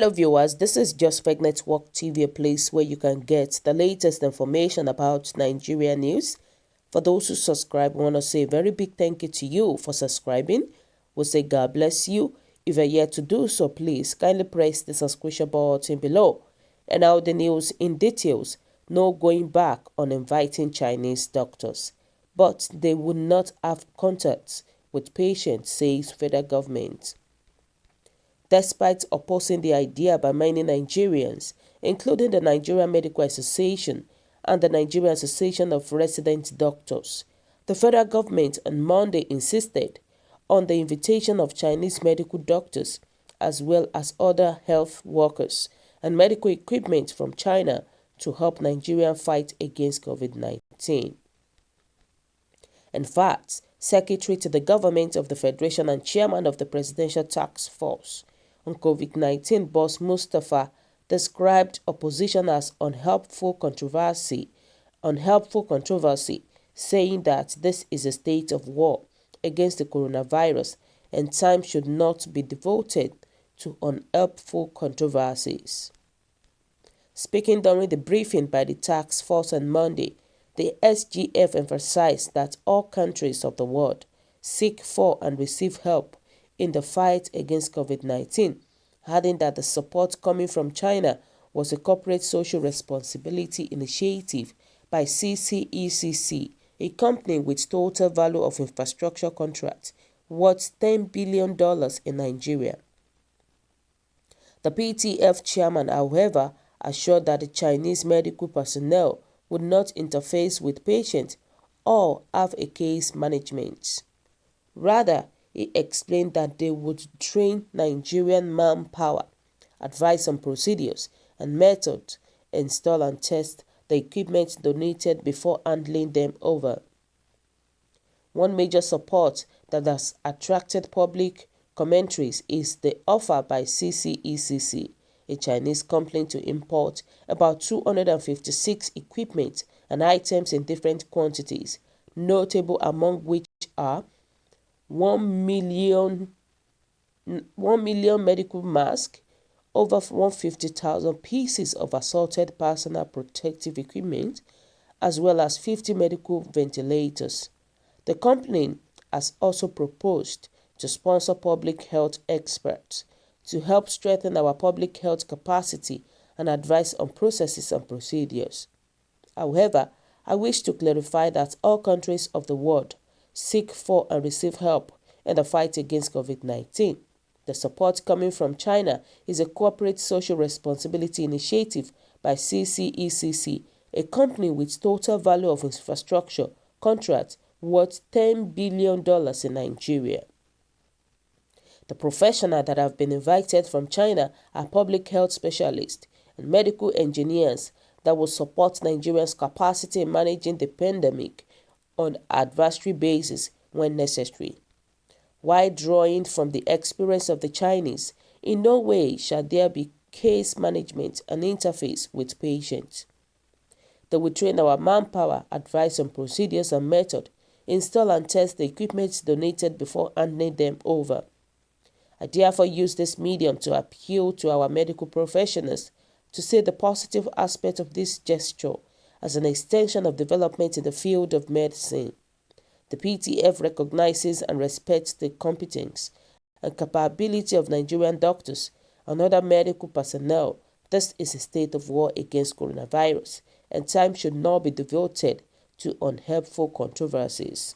Hello viewers, this is Døçtørs Network TV, a place where you can get the latest information about Nigeria news. For those who subscribe, I want to say a very big thank you to you for subscribing. We'll say God bless you. If you're yet to do so, please kindly press the subscription button below. And now the news in details. No going back on inviting Chinese doctors, but they would not have contact with patients, says federal government. Despite opposing the idea by many Nigerians, including the Nigerian Medical Association and the Nigerian Association of Resident Doctors, the federal government on Monday insisted on the invitation of Chinese medical doctors as well as other health workers and medical equipment from China to help Nigerians fight against COVID-19. In fact, Secretary to the Government of the Federation and Chairman of the Presidential Task Force on COVID-19, Boss Mustafa, described opposition as unhelpful controversy, saying that this is a state of war against the coronavirus and time should not be devoted to unhelpful controversies. Speaking during the briefing by the task force on Monday, the SGF emphasized that all countries of the world seek for and receive help in the fight against COVID-19, adding that the support coming from China was a corporate social responsibility initiative by CCECC, a company with total value of infrastructure contracts worth $10 billion in Nigeria. The PTF chairman, however, assured that the Chinese medical personnel would not interface with patients or have a case management. Rather, he explained that they would train Nigerian manpower, advise on procedures and methods, install and test the equipment donated before handing them over. One major support that has attracted public commentaries is the offer by CCECC, a Chinese company, to import about 256 equipment and items in different quantities, notable among which are 1 million medical masks, over 150,000 pieces of assorted personal protective equipment, as well as 50 medical ventilators. The company has also proposed to sponsor public health experts to help strengthen our public health capacity and advise on processes and procedures. However, I wish to clarify that all countries of the world seek for and receive help in the fight against COVID-19. The support coming from China is a corporate social responsibility initiative by CCECC, a company with total value of infrastructure contracts worth $10 billion in Nigeria. The professionals that have been invited from China are public health specialists and medical engineers that will support Nigeria's capacity in managing the pandemic on an advisory basis when necessary. While drawing from the experience of the Chinese, in no way shall there be case management and interface with patients. They will train our manpower, advise on procedures and methods, install and test the equipment donated before handing them over. I therefore use this medium to appeal to our medical professionals to see the positive aspect of this gesture as an extension of development in the field of medicine. The PTF recognizes and respects the competence and capability of Nigerian doctors and other medical personnel. This is a state of war against coronavirus, and time should not be devoted to unhelpful controversies.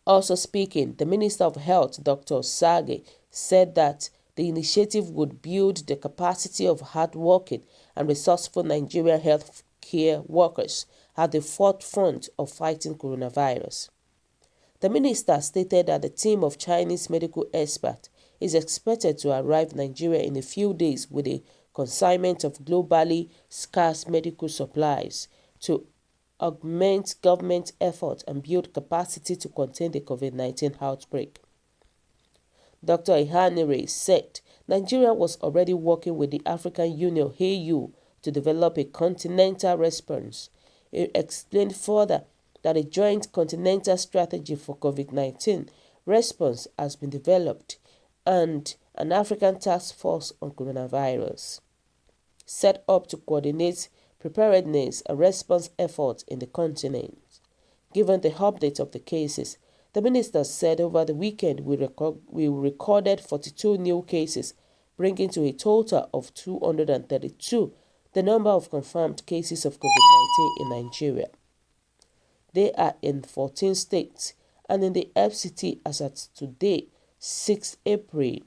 Also speaking, the Minister of Health, Dr. Sage, said that the initiative would build the capacity of hardworking and resourceful Nigerian health care workers at the forefront of fighting coronavirus. The minister stated that the team of Chinese medical experts is expected to arrive in Nigeria in a few days with a consignment of globally scarce medical supplies to augment government efforts and build capacity to contain the COVID-19 outbreak. Dr. ÇH1Ñ said Nigeria was already working with the African Union (AU) to develop a continental response. He explained further that a joint continental strategy for COVID-19 response has been developed and an African task force on coronavirus, set up to coordinate preparedness and response efforts in the continent. Given the update of the cases, the minister said over the weekend we recorded 42 new cases, bringing to a total of 232 the number of confirmed cases of COVID-19 in Nigeria. They are in 14 states and in the FCT as at today, 6 April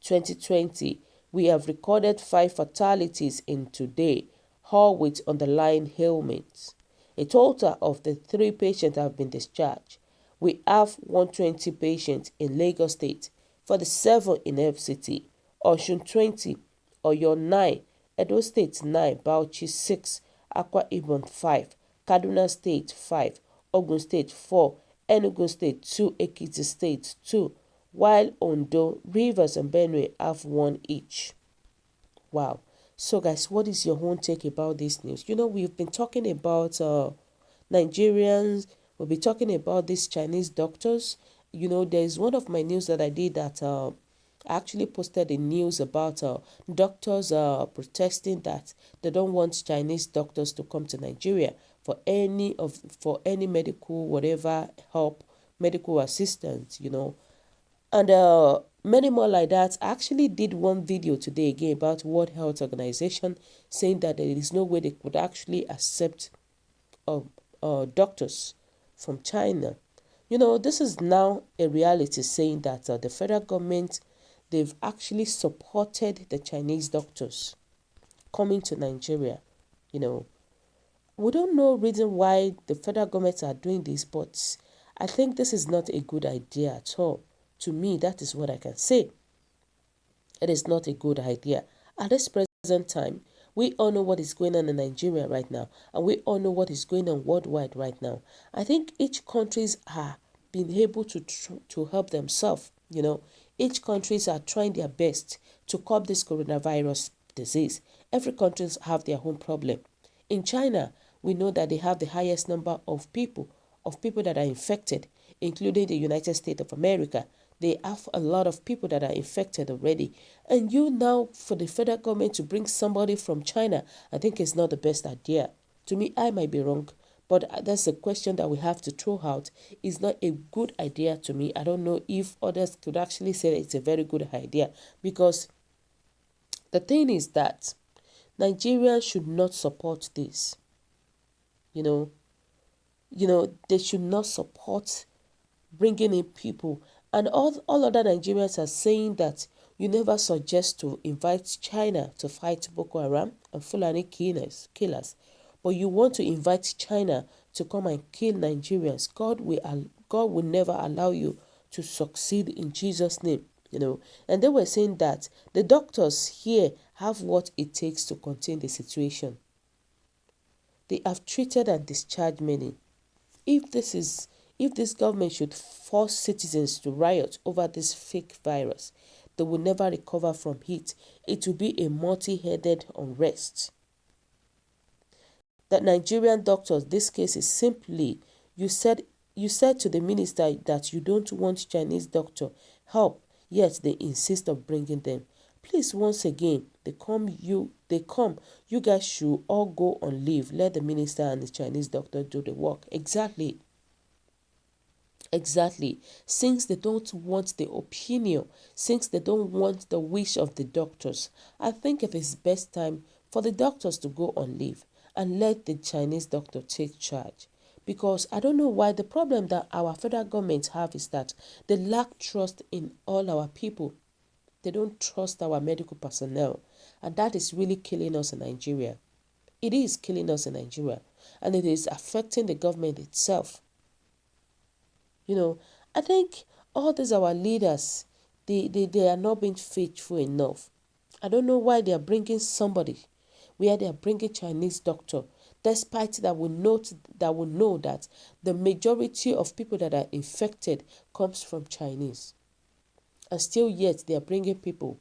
2020, we have recorded 5 fatalities in today, all with underlying ailments. A total of the 3 patients have been discharged. We have 120 patients in Lagos State, 47 in FCT, Osun 20, Oyo 9, Edo State 9, Bauchi 6, Akwa Ibom 5, Kaduna State 5, Ogun State 4, Enugu State 2, Ekiti State 2, while Ondo, Rivers and Benue have 1 each. Wow. So guys, what is your own take about this news? We've been talking about Nigerians. We'll be talking about these Chinese doctors. There's one of my news that I did that I actually posted a news about doctors protesting that they don't want Chinese doctors to come to Nigeria for any medical whatever help, medical assistance, and many more like that. I actually did one video today again about World Health Organization saying that there is no way they could actually accept doctors from China. This is now a reality, saying that the federal government, they've actually supported the Chinese doctors coming to Nigeria. We don't know reason why the federal government are doing this, but I think this is not a good idea at all. To me, that is what I can say. It is not a good idea. At this present time, we all know what is going on in Nigeria right now, and we all know what is going on worldwide right now. I think each countries are being able to help themselves. Each countries are trying their best to curb this coronavirus disease. Every country have their own problem. In China, we know that they have the highest number of people that are infected, including the United States of America. They have a lot of people that are infected already. And now, for the federal government to bring somebody from China, I think it's not the best idea. To me, I might be wrong, but that's a question that we have to throw out. It's not a good idea to me. I don't know if others could actually say that it's a very good idea, because the thing is that Nigerians should not support this. They should not support bringing in people. And all other Nigerians are saying that you never suggest to invite China to fight Boko Haram and Fulani killers, but you want to invite China to come and kill Nigerians. God will never allow you to succeed in Jesus' name. And they were saying that the doctors here have what it takes to contain the situation. They have treated and discharged many. If this government should force citizens to riot over this fake virus, they will never recover from it. It will be a multi-headed unrest. The Nigerian doctors, this case is simply, you said to the minister that you don't want Chinese doctor help, yet they insist on bringing them. Please, once again, they come, you guys should all go on leave. Let the minister and the Chinese doctor do the work. Exactly. Since they don't want the opinion, since they don't want the wish of the doctors, I think it is best time for the doctors to go on leave and let the Chinese doctor take charge. Because I don't know why the problem that our federal government have is that they lack trust in all our people. They don't trust our medical personnel, and that is really killing us in Nigeria. It is killing us in Nigeria, and it is affecting the government itself. I think all these our leaders, they are not being faithful enough. I don't know why they are bringing somebody where they are bringing Chinese doctor, despite that we know that the majority of people that are infected comes from Chinese. And still yet they are bringing people.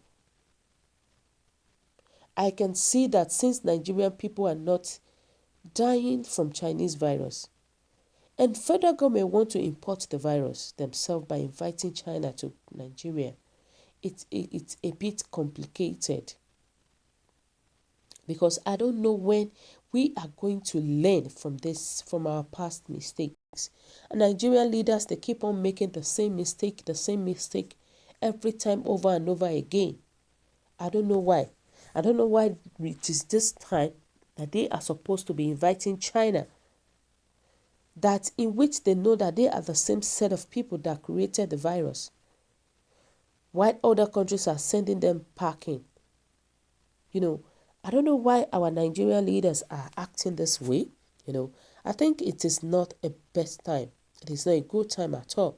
I can see that since Nigerian people are not dying from Chinese virus, and federal government want to import the virus themselves by inviting China to Nigeria, it's a bit complicated, because I don't know when we are going to learn from our past mistakes. And Nigerian leaders, they keep on making the same mistake every time, over and over again. I don't know why. I don't know why it is this time that they are supposed to be inviting China, that in which they know that they are the same set of people that created the virus, while other countries are sending them packing. I don't know why our Nigerian leaders are acting this way. I think it is not a best time. It is not a good time at all.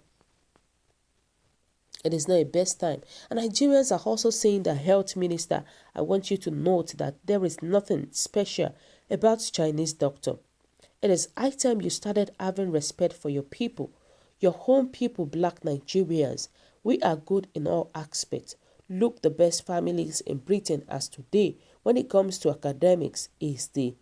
It is not a best time. And Nigerians are also saying that, health minister, I want you to note that there is nothing special about Chinese doctor. It is high time you started having respect for your people, your home people, Black Nigerians. We are good in all aspects. Look, the best families in Britain as today, when it comes to academics, is the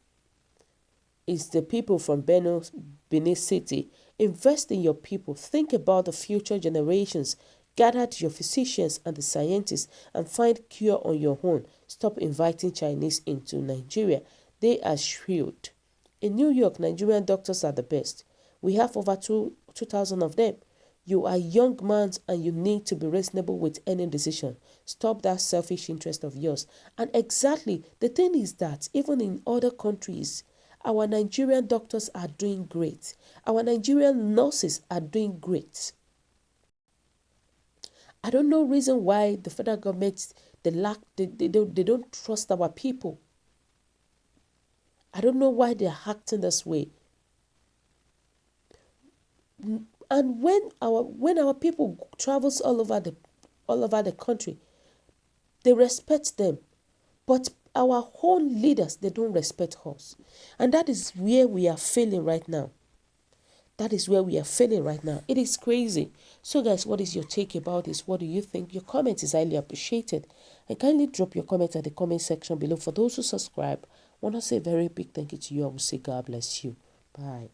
people from Benin City. Invest in your people. Think about the future generations. Gather your physicians and the scientists and find cure on your own. Stop inviting Chinese into Nigeria. They are shrewd. In New York, Nigerian doctors are the best. We have over 2,000 of them. You are young man and you need to be reasonable with any decision. Stop that selfish interest of yours. And exactly, the thing is that even in other countries, our Nigerian doctors are doing great. Our Nigerian nurses are doing great. I don't know reason why the federal government, they don't trust our people. I don't know why they're acting this way. And when our people travels all over the country, they respect them. But our own leaders, they don't respect us. And that is where we are failing right now. That is where we are failing right now. It is crazy. So guys, what is your take about this? What do you think? Your comment is highly appreciated. And kindly drop your comment at the comment section below. For those who subscribe, I want to say a very big thank you to you. I will say God bless you. Bye.